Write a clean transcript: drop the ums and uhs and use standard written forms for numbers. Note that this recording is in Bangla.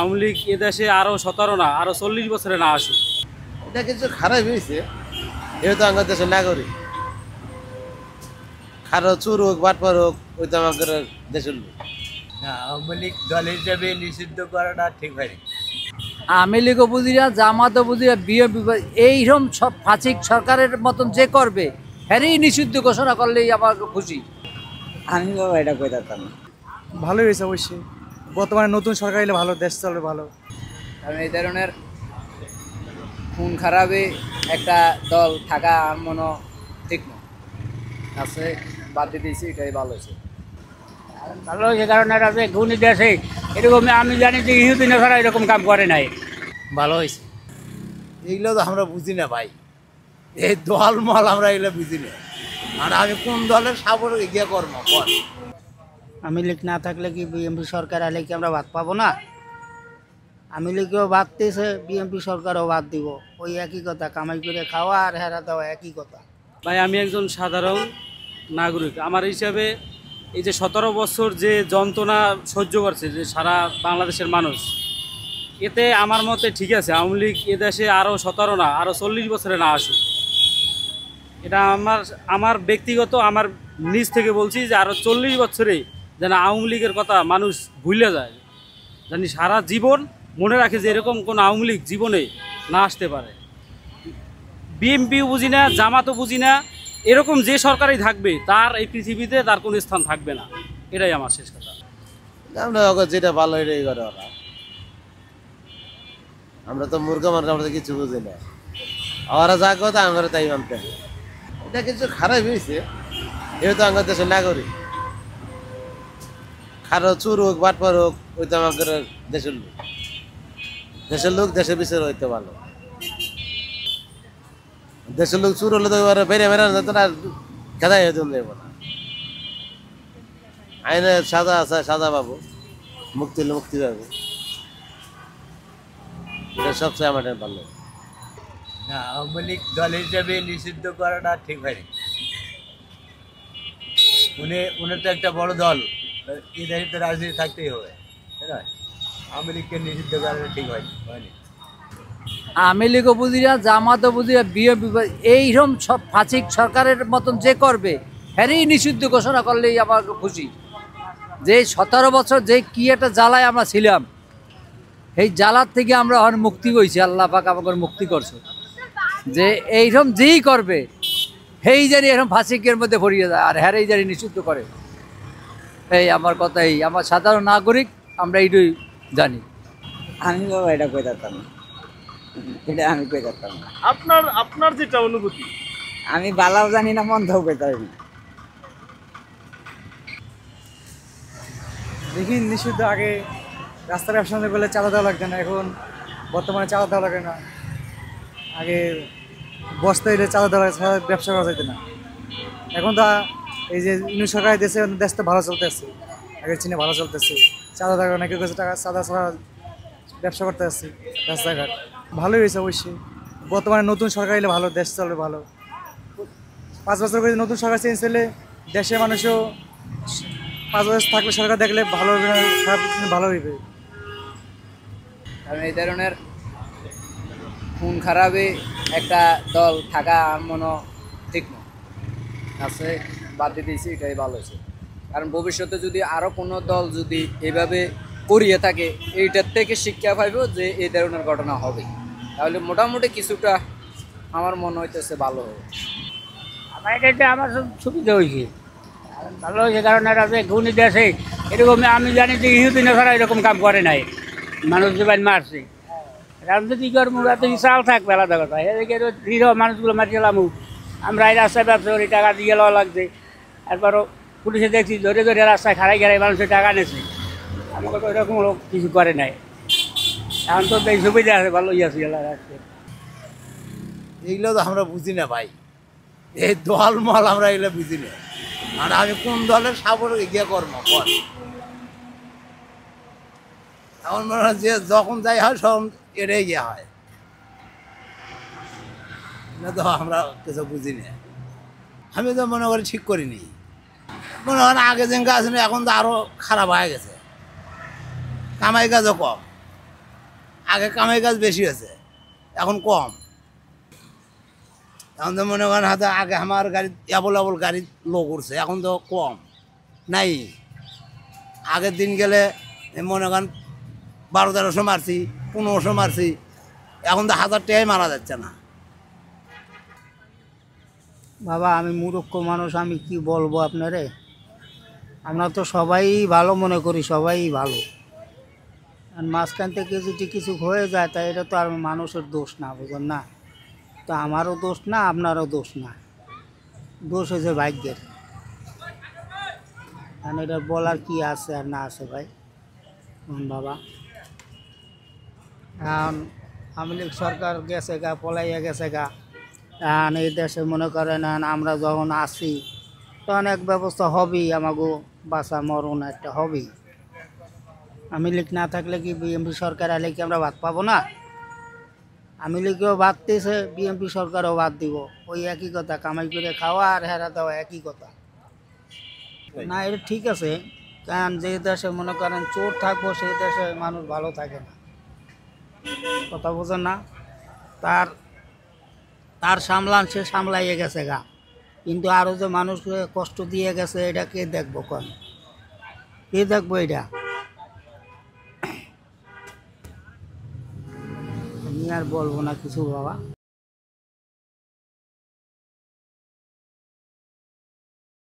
আওয়ামী লীগ এদেশে আরো 17 না আরো 40 বছরে না আসুক। এটা কিছু খারাপ হয়েছে, যেহেতু আমাদের দেশের নাগরিক। খারাপ চুর হোক বাটপার হোক, ওই তো আমাদের দেশের লোক। না, আওয়ামী লীগ দল হিসেবে নিষিদ্ধ করাটা ঠিক হয়নি। আওয়ামী লীগও বুঝিরা, জামাতও বুঝিরা, বিএনপি এইরকম সব ফাঁসিক সরকারের মতন যে করবে হ্যারই নিষিদ্ধ ঘোষণা করলেই আমার খুশি। আমি বাবা এটা কই থাকতাম না। ভালোই হয়েছে অবশ্যই। বর্তমানে নতুন সরকার এলে ভালো, দেশ চলবে ভালো। কারণ এই ধরনের খুন খারাপে একটা দল থাকা আমার মনে ঠিক না আছে, বাদ দিয়ে দিয়েছি, এটাই ভালো হয়েছে। ভালো হয়েছে কারণ এটা যে খুনি দেশে এরকম আমি জানি যে ইহুদিন ছাড়া এরকম কাম করে নাই। ভালো হয়েছে। এইগুলো তো আমরা বুঝি না ভাই, এই দল মল আমরা এগুলো বুঝি না। আর আমি কোন দলের সাপোর্ট গিয়ে কর্ম কর। আমি লীগ না থাকলে কি বিএনপি সরকার আলে কি আমরা ভাত পাবো না? আমি লীগও ভাত দিয়েছে, বিএনপি সরকারও ভাত দিব, ওই একই কথা, কামাই করে খাওয়া আর হেরা দেওয়া একই কথা। ভাই আমি একজন সাধারণ নাগরিক, আমার হিসাবে এই যে 17 বছর যে যন্ত্রণা সহ্য করছে যে সারা বাংলাদেশের মানুষ, এতে আমার মতে ঠিক আছে আওয়ামী লীগ এদেশে আরো 17 না আরো 40 বছরে না আসুক। এটা আমার ব্যক্তিগত আমার নিজ থেকে বলছি যে আরো 40 বছরে যেন আওয়ামী লীগের কথা মানুষ ভুলে যায়, জানি সারা জীবন মনে রাখে যে এরকম কোন আওয়ামী লীগ জীবনে না আসতে পারে। বিএনপিও বুঝি না, জামাতও বুঝি না, এরকম যে সরকারই থাকবে তার এই পৃথিবীতে তার কোনো স্থান থাকবে না, এটাই আমার শেষ কথা। আমরা যেটা ভালো এটাই করে ওরা। আমরা তো মূর্খ মানুষ, আমরা তো কিছু বুঝি না। ওরা যা কথা আমরা তাই মানতে হবে। এটা কিছু খারাপ হয়েছে, যেহেতু আমাদের দেশের নাগরিক। খারাপ চুর হোক বাটপার হোক, ওই তো আমাদের দেশের লোক। দেশের লোক দেশের বিচার হইতে ভালো। দেশের লোক চুর হলে তো এবারে বেড়ে বেড়ানো যেত না, খেদাই হইতে দেবো না। আইনে সাজা আছে, সাজা পাবো, মুক্তি হলে মুক্তি পাবো। এটা সবচেয়ে আমার ভালো। না, আওয়ামী লীগ দল হিসেবে নিষিদ্ধ করাটা ঠিক হয়নি। উনি তো একটা বড় দল, এই দায়িত্বে রাজনীতি থাকতেই হবে, তাই না? আওয়ামী লীগকে নিষিদ্ধ করাটা ঠিক হয়নি। আওয়ামী লীগও বুঝিরা, জামাতও বুঝিরা, বিএনপি এইরকম সব ফাঁসিক সরকারের মতন যে করবে হ্যারই নিষিদ্ধ ঘোষণা করলেই আমার খুশি। যে 17 বছর যে কি একটা জ্বালায় আমরা ছিলাম, এই জ্বালার থেকে আমরা এখন মুক্তি হয়েছি, আল্লাহ পাক আমাকে মুক্তি করছে। যে এইরকম যেই করবে সেই জানি এরকম ফাঁসিকের মধ্যে ভরিয়ে যায়, আর হ্যারেই জানি নিষিদ্ধ করে। এই আমার কথা, এই আমার সাধারণ নাগরিক, আমরা এইটাই জানি। আমি বাবা এটা কই থাকতাম না। এটা আমি কই থাকতাম না। আপনার যেটা অনুভূতি। আমি বালাও জানি না, মন্দাও কই পারি না। দেখি নিষিদ্ধ, আগে রাস্তার ব্যবসা করলে চাঁদা দেওয়া লাগবে না, এখন বর্তমানে চাঁদা দেওয়া লাগে না। আগে বস্তা এলে চাঁদা দেওয়া ছাড়া ব্যবসা করা যেত না। এখন তা এই যে ইউনিট সরকার দেশে, দেশ তো ভালো চলতেছে, আগের চীনে ভালো চলতেছে। চাঁদা দেওয়া অনেক কিছু টাকা চাঁদা ছাড়া ব্যবসা করতে আসছি রাস্তাঘাট। ভালোই হয়েছে অবশ্যই। বর্তমানে নতুন সরকার এলে ভালো, দেশ চলবে ভালো। 5 বছর করে নতুন সরকার চেঞ্জ হলে দেশের মানুষও 5 বছর থাকলে সরকার দেখলে ভালো হবে না, খারাপ ভালো হইবে। কারণ এই ধরনের খুন খারাপে একটা দল থাকা আমার মনে ঠিক না আছে, বাদ দিয়ে দিয়েছি, এটাই ভালো হয়েছে। কারণ ভবিষ্যতে যদি আরও কোনো দল যদি এভাবে করিয়ে থাকে, এইটার থেকে শিক্ষা পাইব যে এই ধরনের ঘটনা হবে, তাহলে মোটামুটি কিছুটা আমার মনে হইতেছে ভালো হবে। আমার এটা আমার সুবিধা হয়েছে, ভালো হয়েছে কারণ এটা যে খুনি দেশে এরকম আমি জানি যে ইহুদিন ছাড়া এরকম কাম করে নাই। মানুষ জীবন মারছে, রাজনীতি কর্ম এত চাল থাকবে আলাদা কথা। এদিকে হিরো মানুষগুলো মারছিলাম, আমরা এই রাস্তায় ব্যবসা করি, টাকা দিয়ে লওয়া লাগছে। তারপরও পুলিশে দেখছি ধরে ধরে রাস্তায় খাড়াই খাড়াই মানুষের টাকা নেছে, আমাকে তো এরকম লোক কিছু করে নাই। এখন তো এই সুবিধা আছে, ভালোই আছে রাখছে। এইগুলো তো আমরা বুঝি না ভাই, এই দল মল আমরা এগুলো বুঝি না। আর আমি কোন দলের সাপোর্ট গিয়ে কর্ম কর। এমন মনে হয় যে যখন যাই হয় সব এটাই গিয়ে হয়, না তো আমরা কিছু বুঝি না। আমি তো মনে করি ঠিক করিনি, মনে হয় আগে যে গাছ এখন তো আরো খারাপ হয়ে গেছে, কামাই কাজও কম। আগে কামাই কাজ বেশি হয়েছে, এখন কম। এখন তো মনে করেন হাতে আগে আমার গাড়ি অ্যাবল গাড়ি লোক উঠছে, এখন তো কম নাই। আগের দিন গেলে মনে করেন 1200-1300 মারছি, 1500 মারছি, এখন তো 1000 টাকাই মারা যাচ্ছে না। বাবা আমি মূর্খ মানুষ, আমি কি বলবো আপনারে? আমরা তো সবাই ভালো মনে করি, সবাই ভালো। আর মাঝখান থেকে যদি কিছু হয়ে যায় তা এটা তো আর মানুষের দোষ না, বুঝলেন না? তো আমারও দোষ না, আপনারও দোষ না, দোষ হয়েছে ভাগ্যের। কারণ এটা বলার কি আছে আর না আছে ভাই বাবা। এখন আওয়ামী লীগ সরকার গেছে গা, পলাইয়া গেছে গা। এখন এই দেশে মনে করেন আমরা যখন আসি তখন এক ব্যবস্থা হবেই, আমাকে বাঁচা মরণ একটা হবেই। আওয়ামী লীগ না থাকলে কি বিএনপি সরকার এলে কি আমরা ভাত পাবো না? আওয়ামী লীগও বাদ দিয়েছে, বিএনপি সরকারও বাদ দিব, ওই একই কথা, কামাই করে খাওয়া আর হেরা দেওয়া একই কথা। না এটা ঠিক আছে, কারণ যে দেশে মনে করেন চোর থাকবো সেই দেশে মানুষ ভালো থাকে না, কথা বোঝেন না? তার সামলান সে সামলাইয়ে গেছে গা, কিন্তু আরও যে মানুষকে কষ্ট দিয়ে গেছে এটা কে দেখবো? কোন কে দেখবো এটা? আমি আর বলবো না কিছু বাবা।